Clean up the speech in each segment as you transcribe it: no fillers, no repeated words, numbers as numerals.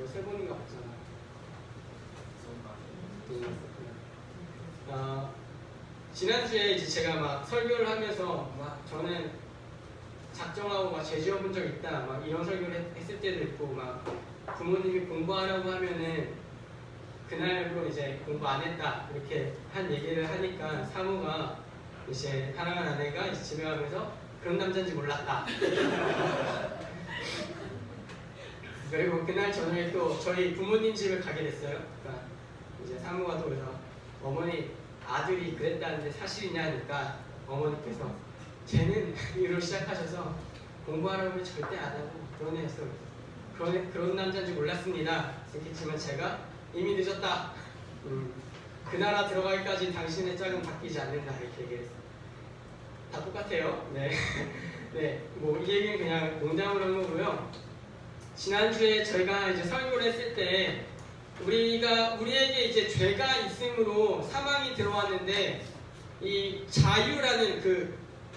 뭐 세 번인가 봤잖아. 지난주에 이제 제가 막 설교를 하면서 막 저는 작정하고 막 죄 지어본 적 있다 막 이런 설교를 했을 때도 있고, 막 부모님이 공부하라고 하면은 그날로 이제 공부 안 했다 이렇게 한 얘기를 하니까 사모가 이제 사랑하는 아내가 이제 집에 가면서 그런 남자인지 몰랐다. 그리고 그날 저녁에 또 저희 부모님 집을 가게 됐어요. 그러니까 이제 사모가 또 그래서 어머니 아들이 그랬다는데 사실이냐 하니까 어머니께서 쟤는 이로 시작하셔서 공부하라고 하면 절대 안 하고 그런 애였어. 그런 남자인지 몰랐습니다. 그렇겠지만 제가 이미 늦었다. 그 나라 들어가기까지 당신의 짝은 바뀌지 않는다 이렇게 얘기했어요. 다 똑같아요. 네, 네, 뭐 이 얘기는 그냥 농담으로 한 거고요. 지난주에 저희가 이제 설교를 했을 때 우리에게 이제 죄가 있음으로 사망이 들어왔는데, 이 자유라는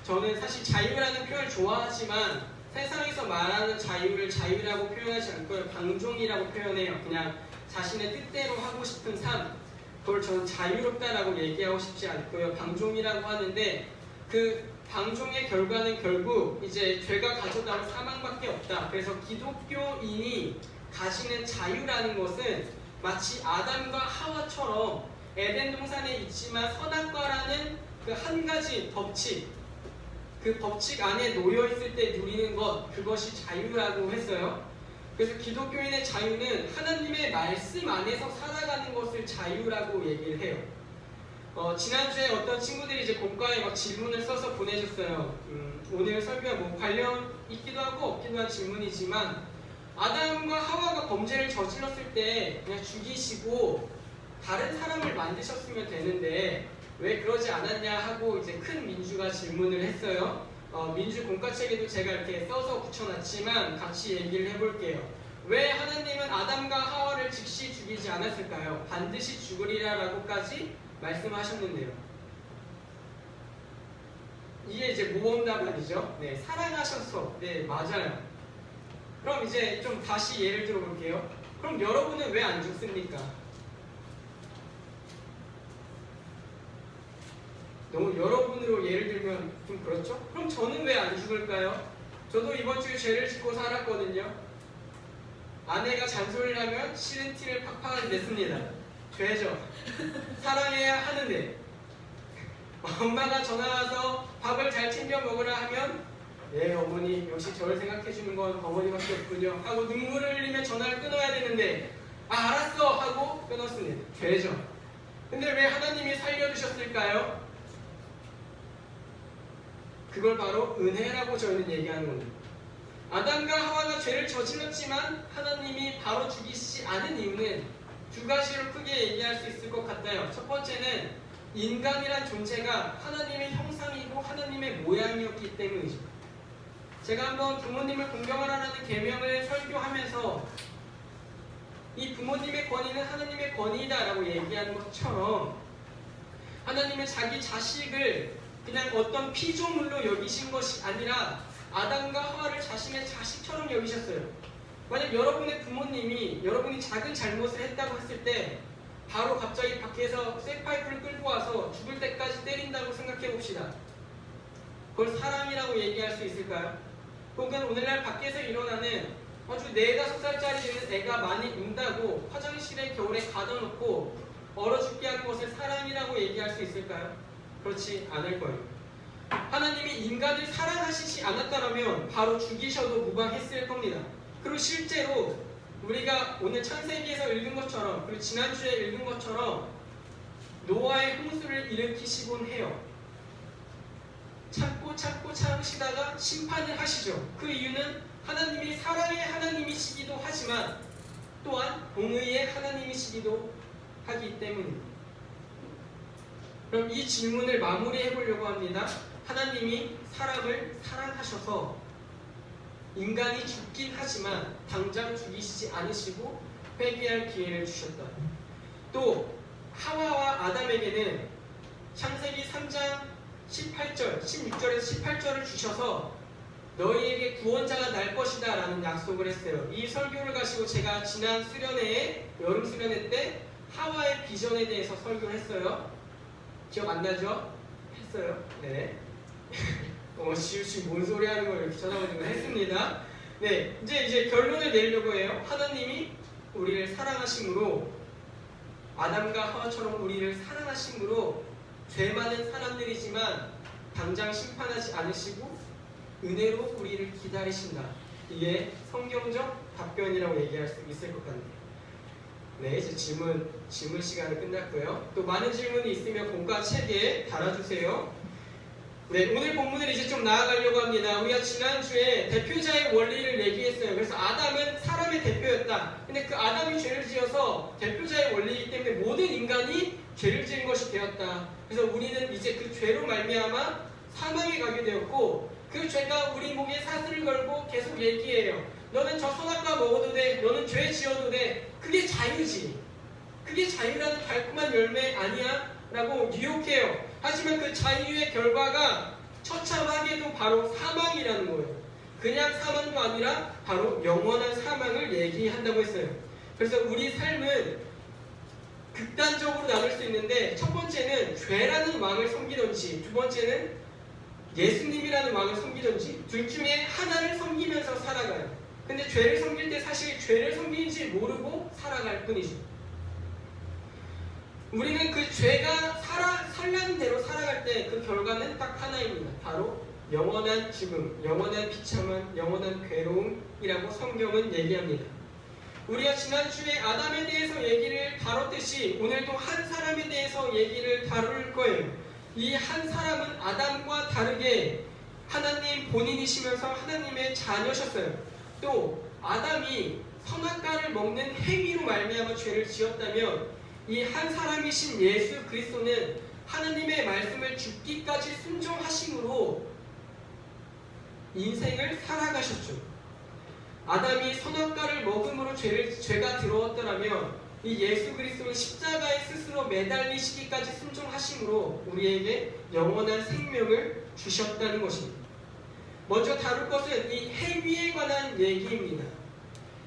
저는 사실 자유라는 표현을 좋아하지만 세상에서 말하는 자유를 자유라고 표현하지 않고요, 방종이라고 표현해요. 그냥 자신의 뜻대로 하고 싶은 삶, 그걸 저는 자유롭다라고 얘기하고 싶지 않고요, 방종이라고 하는데, 그 방종의 결과는 결국 이제 죄가 가져다 온 사망밖에 없다. 그래서 기독교인이 가지는 자유라는 것은 마치 아담과 하와처럼 에덴 동산에 있지만 선악과라는 그 한 가지 법칙, 그 법칙 안에 놓여 있을 때 누리는 것, 그것이 자유라고 했어요. 그래서 기독교인의 자유는 하나님의 말씀 안에서 살아가는 것을 자유라고 얘기를 해요. 지난주에 어떤 친구들이 이제 공과에 막 질문을 써서 보내줬어요. 오늘 설교와 뭐 관련 있기도 하고 없기도 한 질문이지만, 아담과 하와가 범죄를 저질렀을 때 그냥 죽이시고 다른 사람을 만드셨으면 되는데 왜 그러지 않았냐 하고 이제 큰 민주가 질문을 했어요. 민주 공과책에도 제가 이렇게 써서 붙여놨지만 같이 얘기를 해볼게요. 왜 하나님은 아담과 하와를 즉시 죽이지 않았을까요? 반드시 죽으리라라고까지 말씀하셨는데요. 이게 이제 모험답안이죠. 네, 사랑하셔서. 네, 맞아요. 그럼 이제 좀 다시 예를 들어볼게요. 그럼 여러분은 왜 안 죽습니까? 너무 여러분으로 예를 들면 좀 그렇죠? 그럼 저는 왜 안 죽을까요? 저도 이번 주에 죄를 짓고 살았거든요. 아내가 잔소리를 하면 싫은 티를 팍팍 냈습니다. 죄죠. 사랑해야 하는데, 엄마가 전화와서 밥을 잘 챙겨 먹으라 하면 네 어머니 역시 저를 생각해주는 건 어머니밖에 없군요 하고 눈물을 흘리며 전화를 끊어야 되는데 알았어 하고 끊었습니다. 죄죠. 근데 왜 하나님이 살려주셨을까요? 그걸 바로 은혜라고 저희는 얘기하는 겁니다. 아담과 하와가 죄를 저질렀지만 하나님이 바로 죽이시지 않은 이유는 두 가지로 크게 얘기할 수 있을 것 같아요. 첫 번째는 인간이란 존재가 하나님의 형상이고 하나님의 모양이었기 때문이죠. 제가 한번 부모님을 공경하라는 계명을 설교하면서 이 부모님의 권위는 하나님의 권위다라고 얘기하는 것처럼 하나님은 자기 자식을 그냥 어떤 피조물로 여기신 것이 아니라 아담과 하와를 자신의 자식처럼 여기셨어요. 만약 여러분의 부모님이 여러분이 작은 잘못을 했다고 했을 때 바로 갑자기 밖에서 쇠파이프를 끌고 와서 죽을 때까지 때린다고 생각해 봅시다. 그걸 사랑이라고 얘기할 수 있을까요? 혹은 오늘날 밖에서 일어나는 아주 4-5살짜리 되는 애가 많이 운다고 화장실에 겨울에 가둬놓고 얼어 죽게 하는 것을 사랑이라고 얘기할 수 있을까요? 그렇지 않을 거예요. 하나님이 인간을 사랑하시지 않았다면 바로 죽이셔도 무방했을 겁니다. 그리고 실제로 우리가 오늘 창세기에서 읽은 것처럼, 그리고 지난주에 읽은 것처럼 노아의 홍수를 일으키시곤 해요. 참고 참으시다가 심판을 하시죠. 그 이유는 하나님이 사랑의 하나님이시기도 하지만 또한 공의의 하나님이시기도 하기 때문입니다. 그럼 이 질문을 마무리해 보려고 합니다. 하나님이 사람을 사랑하셔서 인간이 죽긴 하지만 당장 죽이시지 않으시고 회개할 기회를 주셨다. 또 하와와 아담에게는 창세기 3장 18절, 16절에서 18절을 주셔서 너희에게 구원자가 날 것이다 라는 약속을 했어요. 이 설교를 가지고 제가 지난 수련회, 여름 수련회 때 하와의 비전에 대해서 설교를 했어요. 기억 안 나죠? 했어요. 네. 지금 뭔 소리 하는 걸 이렇게 쳐다보는 했습니다. 네, 이제 결론을 내려고 해요. 하나님이 우리를 사랑하심으로, 아담과 하와처럼 우리를 사랑하심으로 죄 많은 사람들이지만 당장 심판하지 않으시고 은혜로 우리를 기다리신다. 이게 성경적 답변이라고 얘기할 수 있을 것 같네요. 네, 이제 질문 시간이 끝났고요. 또 많은 질문이 있으면 공과 책에 달아주세요. 네, 오늘 본문을 이제 좀 나아가려고 합니다. 우리가 지난주에 대표자의 원리를 얘기했어요. 그래서 아담은 사람의 대표였다. 근데 그 아담이 죄를 지어서 대표자의 원리이기 때문에 모든 인간이 죄를 지은 것이 되었다. 그래서 우리는 이제 그 죄로 말미암아 사망에 가게 되었고, 그 죄가 우리 목에 사슬을 걸고 계속 얘기해요. 너는 저 선악과 먹어도 돼. 너는 죄 지어도 돼. 그게 자유지. 그게 자유라는 달콤한 열매 아니야? 라고 유혹해요. 하지만 그 자유의 결과가 처참하게도 바로 사망이라는 거예요. 그냥 사망도 아니라 바로 영원한 사망을 얘기한다고 했어요. 그래서 우리 삶은 극단적으로 나눌 수 있는데, 첫 번째는 죄라는 왕을 섬기든지, 두 번째는 예수님이라는 왕을 섬기든지, 둘 중에 하나를 섬기면서 살아가요. 근데 죄를 섬길 때 사실 죄를 섬기는지 모르고 살아갈 뿐이죠. 우리는 그 죄가 살라는 대로 살아갈 때 그 결과는 딱 하나입니다. 바로 영원한 죽음, 영원한 비참한, 영원한 괴로움이라고 성경은 얘기합니다. 우리가 지난주에 아담에 대해서 얘기를 다뤘듯이 오늘도 한 사람에 대해서 얘기를 다룰 거예요. 이 한 사람은 아담과 다르게 하나님 본인이시면서 하나님의 자녀셨어요. 또 아담이 선악과를 먹는 행위로 말미암아 죄를 지었다면 이 한 사람이신 예수 그리스도는 하나님의 말씀을 죽기까지 순종하심으로 인생을 살아가셨죠. 아담이 선악과를 먹음으로 죄가 들어왔더라면 이 예수 그리스도는 십자가에 스스로 매달리시기까지 순종하심으로 우리에게 영원한 생명을 주셨다는 것입니다. 먼저 다룰 것은 이 행위에 관한 얘기입니다.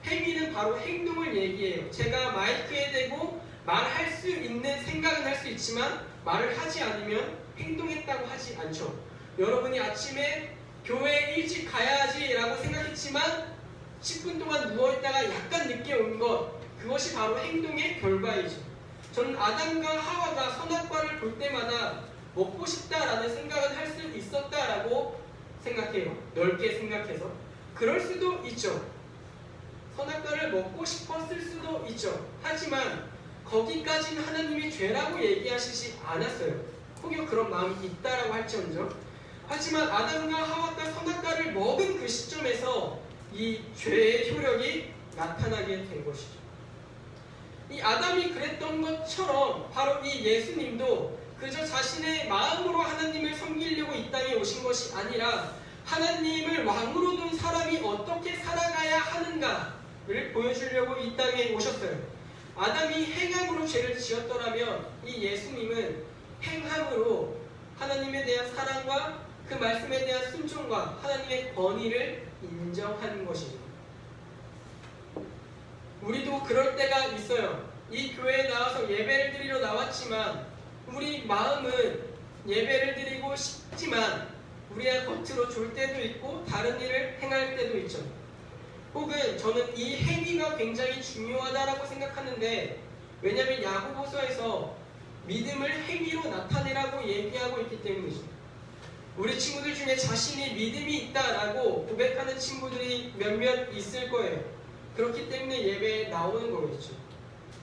행위는 바로 행동을 얘기해요. 제가 마이크에 대고 말할 수 있는 생각은 할 수 있지만 말을 하지 않으면 행동했다고 하지 않죠. 여러분이 아침에 교회에 일찍 가야지 라고 생각했지만 10분 동안 누워있다가 약간 늦게 온 것, 그것이 바로 행동의 결과이죠. 저는 아담과 하와가 선악과를 볼 때마다 먹고 싶다라는 생각은 할 수 있었다라고 생각해요. 넓게 생각해서. 그럴 수도 있죠. 선악과를 먹고 싶었을 수도 있죠. 하지만 거기까지는 하나님이 죄라고 얘기하시지 않았어요. 혹여 그런 마음이 있다라고 할지언정. 하지만 아담과 하와가 선악과를 먹은 그 시점에서 이 죄의 효력이 나타나게 된 것이죠. 이 아담이 그랬던 것처럼 바로 이 예수님도 그저 자신의 마음으로 하나님을 섬기려고 이 땅에 오신 것이 아니라 하나님을 왕으로 둔 사람이 어떻게 살아가야 하는가를 보여주려고 이 땅에 오셨어요. 아담이 행함으로 죄를 지었더라면 이 예수님은 행함으로 하나님에 대한 사랑과 그 말씀에 대한 순종과 하나님의 권위를 인정하는 것이죠. 우리도 그럴 때가 있어요. 이 교회에 나와서 예배를 드리러 나왔지만 우리 마음은 예배를 드리고 싶지만 우리의 겉으로 졸 때도 있고 다른 일을 행할 때도 있죠. 혹은 저는 이 행위가 굉장히 중요하다라고 생각하는데, 왜냐하면 야고보서에서 믿음을 행위로 나타내라고 얘기하고 있기 때문이죠. 우리 친구들 중에 자신이 믿음이 있다라고 고백하는 친구들이 몇몇 있을 거예요. 그렇기 때문에 예배에 나오는 거겠죠.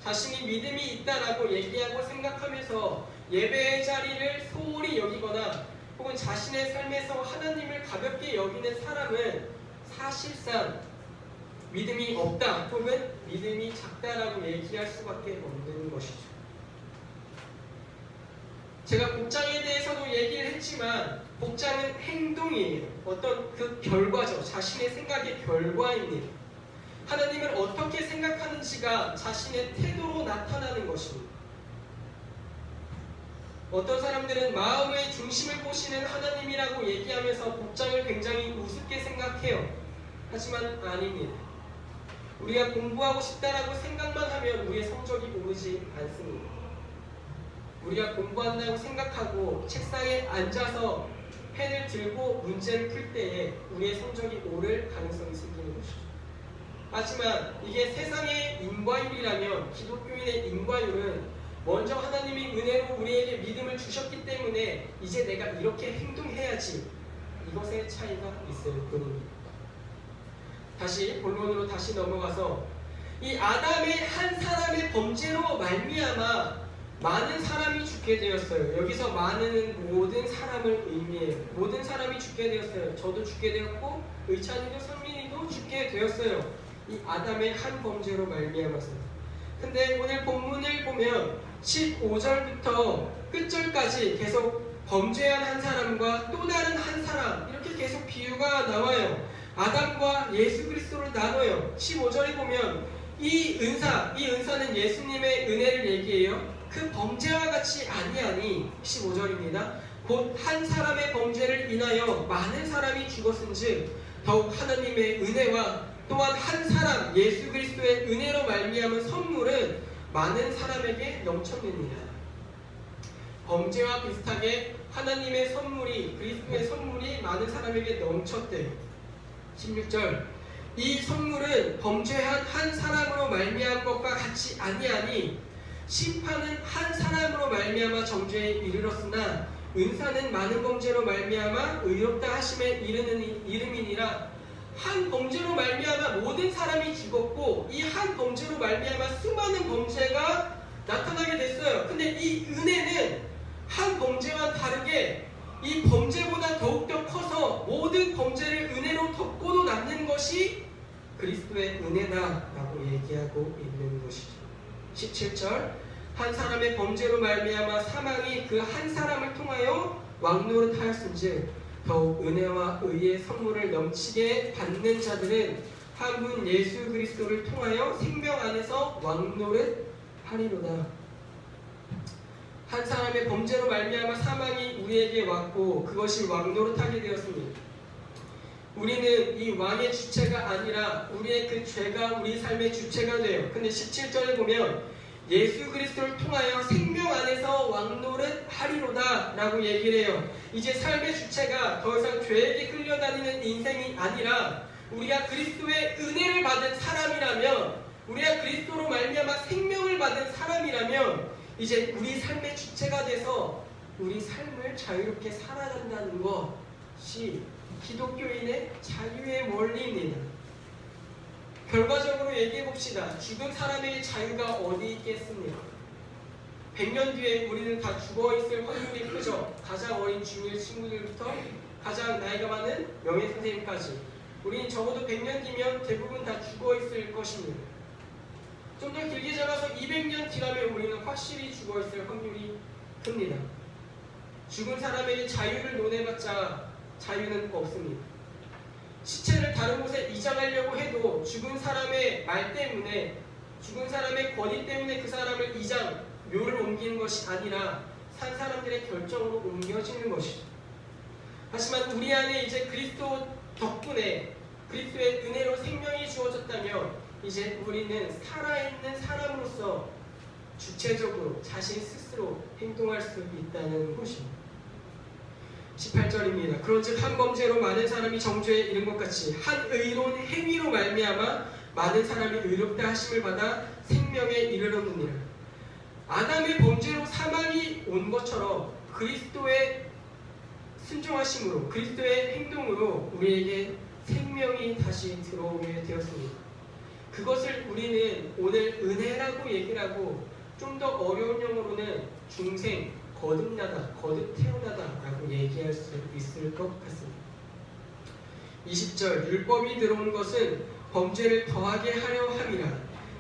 자신이 믿음이 있다라고 얘기하고 생각하면서 예배의 자리를 소홀히 여기거나 혹은 자신의 삶에서 하나님을 가볍게 여기는 사람은 사실상 믿음이 없다 혹은 믿음이 작다라고 얘기할 수밖에 없는 것이죠. 제가 복장에 대해서도 얘기를 했지만 복장은 행동이에요. 어떤 그 결과죠. 자신의 생각의 결과입니다. 하나님을 어떻게 생각하는지가 자신의 태도로 나타나는 것입니다. 어떤 사람들은 마음의 중심을 보시는 하나님이라고 얘기하면서 복장을 굉장히 우습게 생각해요. 하지만 아닙니다. 우리가 공부하고 싶다라고 생각만 하면 우리의 성적이 오르지 않습니다. 우리가 공부한다고 생각하고 책상에 앉아서 펜을 들고 문제를 풀 때에 우리의 성적이 오를 가능성이 생기는 것이죠. 하지만 이게 세상의 인과율이라면 기독교인의 인과율은 먼저 하나님이 은혜로 우리에게 믿음을 주셨기 때문에 이제 내가 이렇게 행동해야지, 이것의 차이가 있을 뿐입니다. 다시 본론으로 다시 넘어가서 이 아담의 한 사람의 범죄로 말미암아 많은 사람이 죽게 되었어요. 여기서 많은 모든 사람을 의미해요. 모든 사람이 죽게 되었어요. 저도 죽게 되었고 의찬이도 성민이도 죽게 되었어요. 이 아담의 한 범죄로 말미암아서. 근데 오늘 본문을 보면 15절부터 끝절까지 계속 범죄한 한 사람과 또 다른 한 사람, 이렇게 계속 비유가 나와요. 아담과 예수 그리스도를 나눠요. 15절에 보면 이 은사는 예수님의 은혜를 얘기해요. 그 범죄와 같이 아니하니, 15절입니다. 곧 한 사람의 범죄를 인하여 많은 사람이 죽었은즉 더욱 하나님의 은혜와 또한 한 사람 예수 그리스도의 은혜로 말미암은 선물은 많은 사람에게 넘쳤느니라. 범죄와 비슷하게 하나님의 선물이, 그리스도의 선물이 많은 사람에게 넘쳤대요. 16절, 이 선물은 범죄한 한 사람으로 말미암은 것과 같이 아니하니 심판은 한 사람으로 말미암아 정죄에 이르렀으나 은사는 많은 범죄로 말미암아 의롭다 하심에 이름이니라. 한 범죄로 말미암아 모든 사람이 죽었고 이 한 범죄로 말미암아 수많은 범죄가 나타나게 됐어요. 근데 이 은혜는 한 범죄와 다르게 이 범죄보다 더욱더 커서 모든 범죄를 은혜로 덮고도 남는 것이 그리스도의 은혜다라고 얘기하고 있는 것이죠. 17절, 한 사람의 범죄로 말미암아 사망이 그 한 사람을 통하여 왕노릇하였은즉 더욱 은혜와 의의 선물을 넘치게 받는 자들은 한 분 예수 그리스도를 통하여 생명 안에서 왕노릇하리로다. 한 사람의 범죄로 말미암아 사망이 우리에게 왔고 그것이 왕노릇하게 되었습니다. 우리는 이 왕의 주체가 아니라 우리의 그 죄가 우리 삶의 주체가 돼요. 근데 17절에 보면 예수 그리스도를 통하여 생명 안에서 왕노릇하리로다 라고 얘기를 해요. 이제 삶의 주체가 더 이상 죄에게 끌려다니는 인생이 아니라 우리가 그리스도의 은혜를 받은 사람이라면, 우리가 그리스도로 말미암아 생명을 받은 사람이라면 이제 우리 삶의 주체가 돼서 우리 삶을 자유롭게 살아간다는 것이 기독교인의 자유의 원리입니다. 결과적으로 얘기해봅시다. 죽은 사람의 자유가 어디 있겠습니까? 100년 뒤에 우리는 다 죽어있을 확률이 크죠. 가장 어린 중1 친구들부터 가장 나이가 많은 명예선생님까지 우리는 적어도 100년 뒤면 대부분 다 죽어있을 것입니다. 좀 더 길게 잡아서 200년 뒤라면 우리는 확실히 죽어있을 확률이 큽니다. 죽은 사람에게 자유를 논해봤자 자유는 없습니다. 시체를 다른 곳에 이장하려고 해도 죽은 사람의 말 때문에, 죽은 사람의 권위 때문에 그 사람을 이장, 묘를 옮기는 것이 아니라 산 사람들의 결정으로 옮겨지는 것이죠. 하지만 우리 안에 이제 그리스도 덕분에 그리스도의 은혜로 생명이 주어졌다면 이제 우리는 살아있는 사람으로서 주체적으로 자신 스스로 행동할 수 있다는 것입니다. 18절입니다. 그런즉 한 범죄로 많은 사람이 정죄에 이른 것 같이 한 의로운 행위로 말미암아 많은 사람이 의롭다 하심을 받아 생명에 이르렀느니라. 아담의 범죄로 사망이 온 것처럼 그리스도의 순종하심으로, 그리스도의 행동으로 우리에게 생명이 다시 들어오게 되었습니다. 그것을 우리는 오늘 은혜라고 얘기를 하고 좀 더 어려운 용어로는 중생, 거듭나다, 거듭 태어나다 라고 얘기할 수 있을 것 같습니다. 20절, 율법이 들어온 것은 범죄를 더하게 하려 함이라.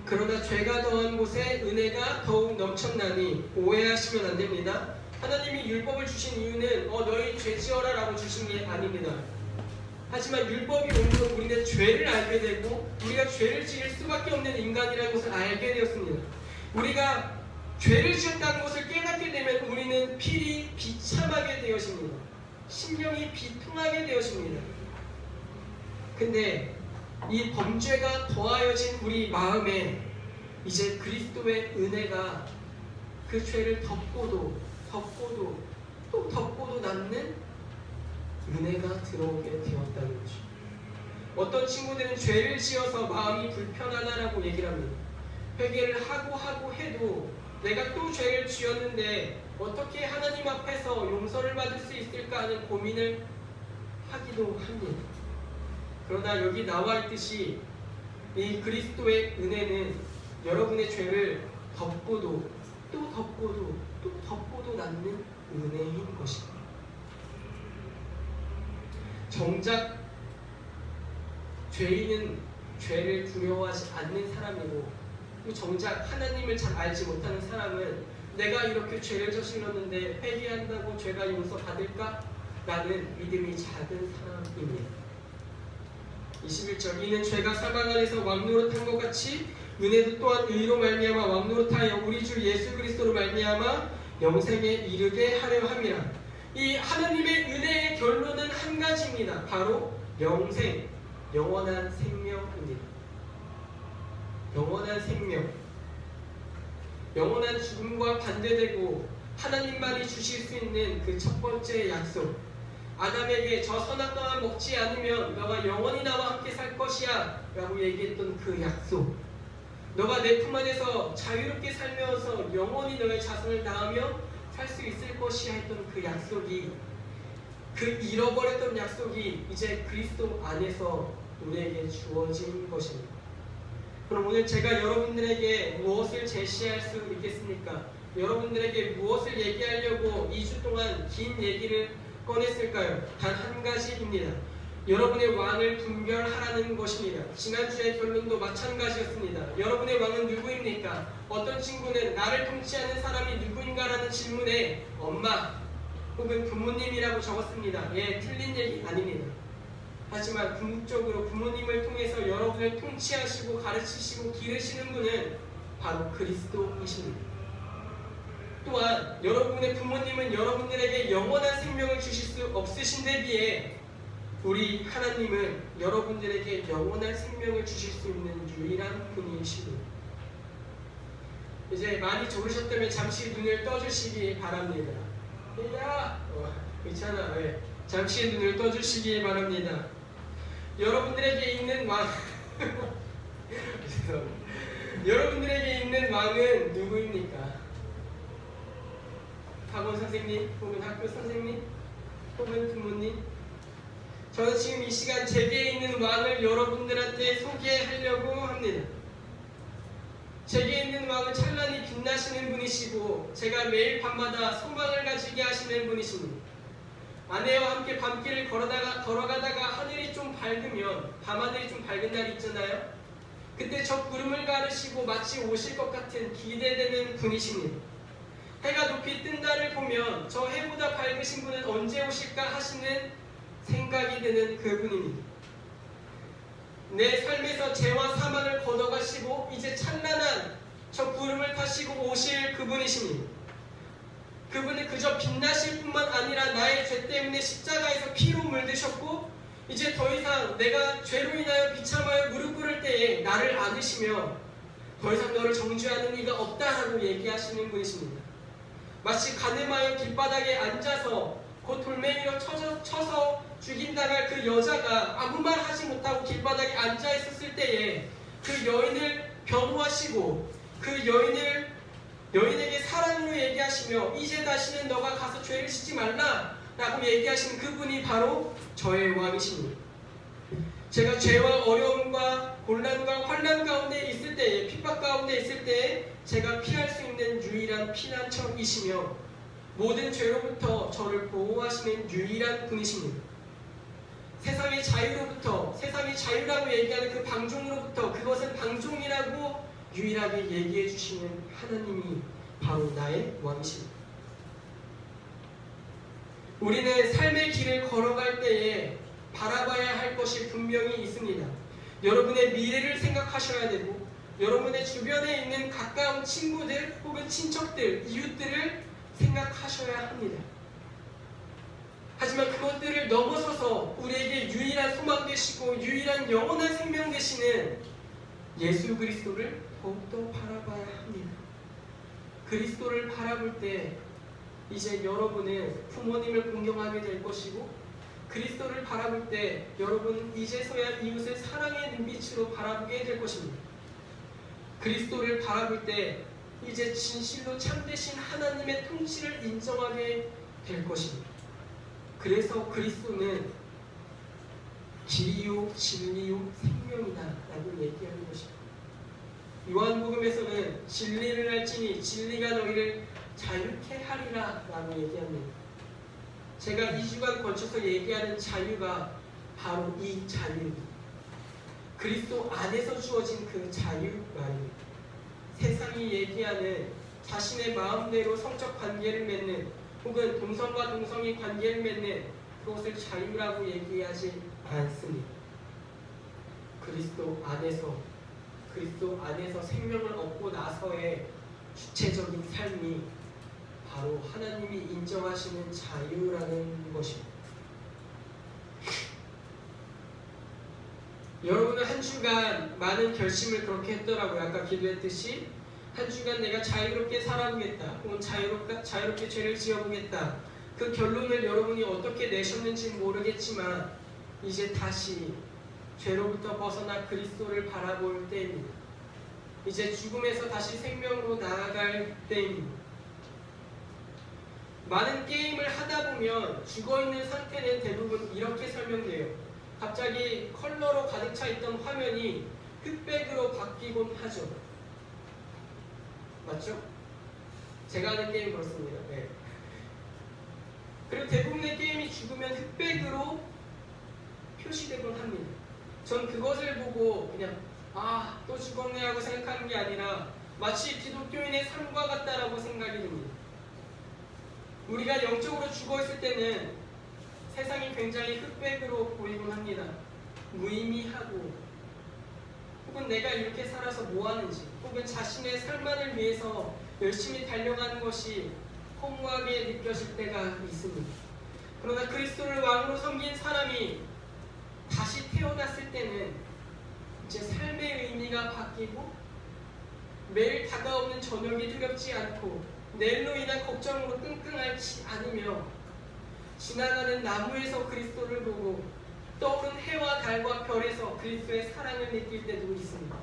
그러나 죄가 더한 곳에 은혜가 더욱 넘쳤나니 오해하시면 안 됩니다. 하나님이 율법을 주신 이유는 너희 죄 지어라 라고 주신 게 아닙니다. 하지만 율법이 오므로 우리는 죄를 알게 되고 우리가 죄를 지을 수밖에 없는 인간이라는 것을 알게 되었습니다. 우리가 죄를 지었다는 것을 깨닫게 되면 우리는 필히 비참하게 되어집니다. 심령이 비통하게 되어집니다. 근데 이 범죄가 더하여진 우리 마음에 이제 그리스도의 은혜가 그 죄를 덮고도 또 덮고도 남는 은혜가 들어오게 되었다는 거죠. 어떤 친구들은 죄를 지어서 마음이 불편하다라고 얘기를 합니다. 회개를 하고 해도 내가 또 죄를 지었는데 어떻게 하나님 앞에서 용서를 받을 수 있을까 하는 고민을 하기도 합니다. 그러나 여기 나와 있듯이 이 그리스도의 은혜는 여러분의 죄를 덮고도 또 덮고도 남는 은혜인 것입니다. 정작 죄인은 죄를 두려워하지 않는 사람이고, 정작 하나님을 잘 알지 못하는 사람은 내가 이렇게 죄를 저질렀는데 회개한다고 죄가 용서받을까? 라는 믿음이 작은 사람입니다. 21절, 이는 죄가 사망 안에서 왕노릇한 것 같이 은혜도 또한 의로 말미암아 왕노릇하여 우리 주 예수 그리스도로 말미암아 영생에 이르게 하려 함이라. 이 하나님의 은혜의 결론은 한 가지입니다. 바로 영생, 영원한 생명입니다. 영원한 생명, 영원한 죽음과 반대되고 하나님만이 주실 수 있는 그 첫 번째 약속, 아담에게 저 선악과만 먹지 않으면 너가 영원히 나와 함께 살 것이야 라고 얘기했던 그 약속, 너가 내 품 안에서 자유롭게 살면서 영원히 너의 자손을 낳으며 살 수 있을 것이야 했던 그 약속이, 그 잃어버렸던 약속이 이제 그리스도 안에서 우리에게 주어진 것입니다. 그럼 오늘 제가 여러분들에게 무엇을 제시할 수 있겠습니까? 여러분들에게 무엇을 얘기하려고 2주 동안 긴 얘기를 꺼냈을까요? 단 한 가지입니다. 여러분의 왕을 분별하라는 것입니다. 지난주의 결론도 마찬가지였습니다. 여러분의 왕은 누구입니까? 어떤 친구는 나를 통치하는 사람이 누구인가라는 질문에 엄마 혹은 부모님이라고 적었습니다. 예, 틀린 얘기 아닙니다. 하지만 궁극적으로 부모님을 통해서 여러분을 통치하시고 가르치시고 기르시는 분은 바로 그리스도이십니다. 또한 여러분의 부모님은 여러분들에게 영원한 생명을 주실 수 없으신 데 비해 우리 하나님은 여러분들에게 영원한 생명을 주실 수 있는 유일한 분이시고, 이제 많이 졸으셨다면 잠시 눈을 떠주시기 바랍니다. 괜찮아. 네. 잠시 눈을 떠주시기 바랍니다. 여러분들에게 있는 왕 여러분들에게 있는 왕은 누구입니까? 학원 선생님, 혹은 학교 선생님, 혹은 부모님? 저는 지금 이 시간 제게 있는 왕을 여러분들한테 소개하려고 합니다. 제게 있는 왕은 찬란히 빛나시는 분이시고 제가 매일 밤마다 소망을 가지게 하시는 분이십니다. 아내와 함께 밤길을 걸어가다가 하늘이 좀 밝으면, 밤하늘이 좀 밝은 날이 있잖아요. 그때 저 구름을 가르시고 마치 오실 것 같은 기대되는 분이십니다. 해가 높이 뜬다를 보면 저 해보다 밝으신 분은 언제 오실까 하시는 생각이 드는 그분입니다. 내 삶에서 죄와 사망을 걷어가시고 이제 찬란한 저 구름을 타시고 오실 그분이십니다. 그분은 그저 빛나실 뿐만 아니라 나의 죄 때문에 십자가에서 피로 물드셨고 이제 더 이상 내가 죄로 인하여 비참하여 무릎 꿇을 때에 나를 안으시며 더 이상 너를 정죄하는 이가 없다라고 얘기하시는 분이십니다. 마치 가늠하여 길바닥에 앉아서 곧 돌멩이로 쳐서 죽임당할 그 여자가 아무 말 하지 못하고 길바닥에 앉아 있었을 때에 그 여인을 변호하시고 그 여인에게 사랑으로 얘기하시며 이제 다시는 너가 가서 죄를 짓지 말라 라고 얘기하신 그분이 바로 저의 왕이십니다. 제가 죄와 어려움과 곤란과 환난 가운데 있을 때에, 핍박 가운데 있을 때에 제가 피할 수 있는 유일한 피난처이시며 모든 죄로부터 저를 보호하시는 유일한 분이십니다. 세상의 자유로부터, 세상이 자유라고 얘기하는 그 방종으로부터 그것은 방종이라고 유일하게 얘기해 주시는 하나님이 바로 나의 왕이십니다. 우리는 삶의 길을 걸어갈 때에 바라봐야 할 것이 분명히 있습니다. 여러분의 미래를 생각하셔야 되고 여러분의 주변에 있는 가까운 친구들 혹은 친척들, 이웃들을 생각하셔야 합니다. 하지만 그것들을 넘어서서 우리에게 유일한 소망 되시고 유일한 영원한 생명 되시는 예수 그리스도를 더욱더 바라봐야 합니다. 그리스도를 바라볼 때 이제 여러분은 부모님을 공경하게 될 것이고, 그리스도를 바라볼 때 여러분은 이제서야 이웃을 사랑의 눈빛으로 바라보게 될 것입니다. 그리스도를 바라볼 때 이제 진실로 참되신 하나님의 통치를 인정하게 될 것입니다. 그래서 그리스도는 길이요 진리요 생명이다 라고 얘기하는 것입니다. 요한복음에서는 진리를 알지니 진리가 너희를 자유케 하리라 라고 얘기합니다. 제가 2주간 거쳐서 얘기하는 자유가 바로 이 자유입니다. 그리스도 안에서 주어진 그 자유 말입니다. 세상이 얘기하는 자신의 마음대로 성적 관계를 맺는 혹은 동성과 동성이 관계를 맺는 그것을 자유라고 얘기하지 않습니다. 그리스도 안에서 생명을 얻고 나서의 주체적인 삶이 바로 하나님이 인정하시는 자유라는 것입니다. 여러분은 한 주간 많은 결심을 그렇게 했더라고요. 아까 기도했듯이 한 주간 내가 자유롭게 살아보겠다 혹은 자유롭게 죄를 지어보겠다. 그 결론을 여러분이 어떻게 내셨는지 모르겠지만 이제 다시 죄로부터 벗어나 그리스도를 바라볼 때입니다. 이제 죽음에서 다시 생명으로 나아갈 때입니다. 많은 게임을 하다 보면 죽어있는 상태는 대부분 이렇게 설명돼요. 갑자기 컬러로 가득 차 있던 화면이 흑백으로 바뀌곤 하죠. 맞죠? 제가 하는 게임 그렇습니다. 네. 그리고 대부분의 게임이 죽으면 흑백으로 표시되곤 합니다. 전 그것을 보고 그냥 또 죽었네 하고 생각하는 게 아니라 마치 기독교인의 삶과 같다라고 생각이 듭니다. 우리가 영적으로 죽어있을 때는 세상이 굉장히 흑백으로 보이곤 합니다. 무의미하고 혹은 내가 이렇게 살아서 뭐하는지 혹은 자신의 삶만을 위해서 열심히 달려가는 것이 허무하게 느껴질 때가 있습니다. 그러나 그리스도를 왕으로 섬긴 사람이 다시 태어났을 때는 이제 삶의 의미가 바뀌고 매일 다가오는 저녁이 두렵지 않고 내일로 인한 걱정으로 끙끙 않으며 지나가는 나무에서 그리스도를 보고 떠오른 해와 달과 별에서 그리스도의 사랑을 느낄 때도 있습니다.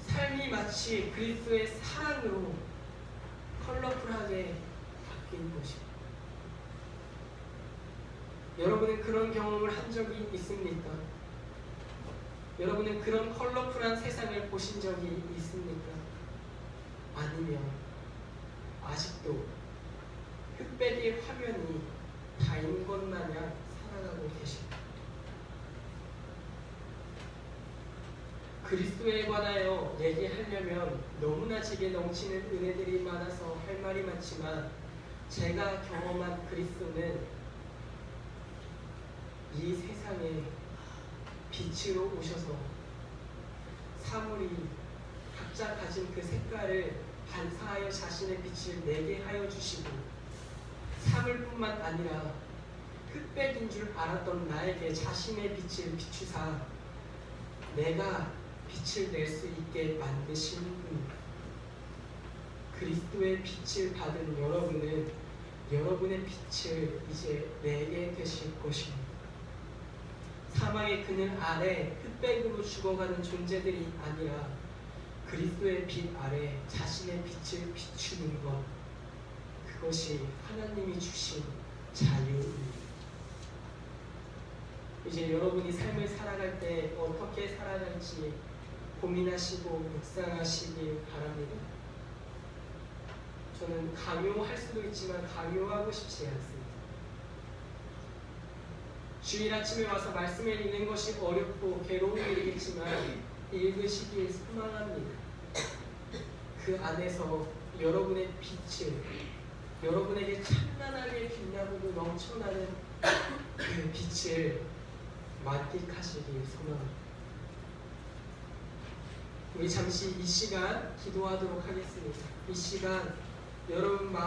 삶이 마치 그리스도의 사랑으로 컬러풀하게 바뀐 것입니다. 여러분은 그런 경험을 한 적이 있습니까? 여러분은 그런 컬러풀한 세상을 보신 적이 있습니까? 아니면 아직도 흑백의 화면이 다인 것 마냥 살아가고 계십니다. 그리스도에 관하여 얘기하려면 너무나 제게 넘치는 은혜들이 많아서 할 말이 많지만 제가 경험한 그리스도는 이 세상에 빛으로 오셔서 사물이 각자 가진 그 색깔을 반사하여 자신의 빛을 내게 하여 주시고 사물뿐만 아니라 흑백인 줄 알았던 나에게 자신의 빛을 비추사 내가 빛을 낼 수 있게 만드신 분. 그리스도의 빛을 받은 여러분은 여러분의 빛을 이제 내게 되실 것입니다. 사망의 그늘 아래 흑백으로 죽어가는 존재들이 아니라 그리스도의 빛 아래 자신의 빛을 비추는 것, 그것이 하나님이 주신 자유입니다. 이제 여러분이 삶을 살아갈 때 어떻게 살아갈지 고민하시고 묵상하시길 바랍니다. 저는 강요할 수도 있지만 강요하고 싶지 않습니다. 주일 아침에 와서 말씀을 읽는 것이 어렵고 괴로운 일이겠지만 읽으시길 소망합니다. 그 안에서 여러분의 빛을 여러분에게 찬란하게 빛나고 넘쳐나는 그 빛을 만끽하시길 소망합니다. 우리 잠시 이 시간 기도하도록 하겠습니다. 이 시간 여러분 마음